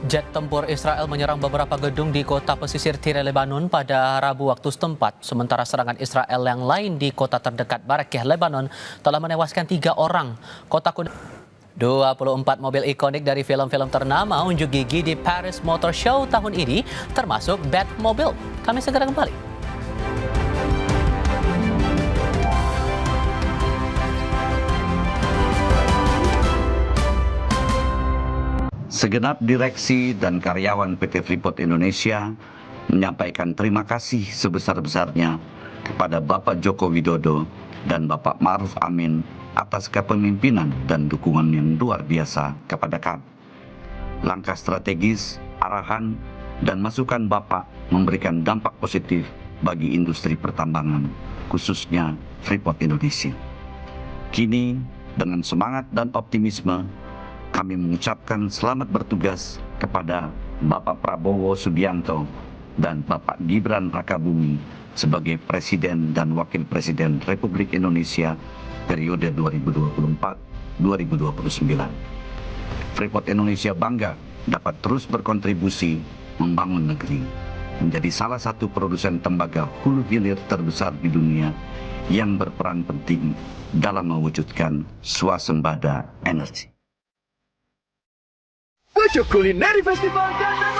Jet tempur Israel menyerang beberapa gedung di kota pesisir Tire Lebanon pada Rabu waktu setempat. Sementara serangan Israel yang lain di kota terdekat Barakeh, Lebanon telah menewaskan 3 orang. Kota kuda 24 mobil ikonik dari film-film ternama unjuk gigi di Paris Motor Show tahun ini, termasuk Batmobile. Kami segera kembali. Segenap direksi dan karyawan PT Freeport Indonesia menyampaikan terima kasih sebesar-besarnya kepada Bapak Joko Widodo dan Bapak Ma'ruf Amin atas kepemimpinan dan dukungan yang luar biasa kepada kami. Langkah strategis, arahan, dan masukan Bapak memberikan dampak positif bagi industri pertambangan, khususnya Freeport Indonesia. Kini, dengan semangat dan optimisme, kami mengucapkan selamat bertugas kepada Bapak Prabowo Subianto dan Bapak Gibran Rakabumi sebagai Presiden dan Wakil Presiden Republik Indonesia periode 2024-2029. Freeport Indonesia bangga dapat terus berkontribusi membangun negeri, menjadi salah satu produsen tembaga hulu hilir terbesar di dunia yang berperan penting dalam mewujudkan swasembada energi. Pojok Kulineri Festival datang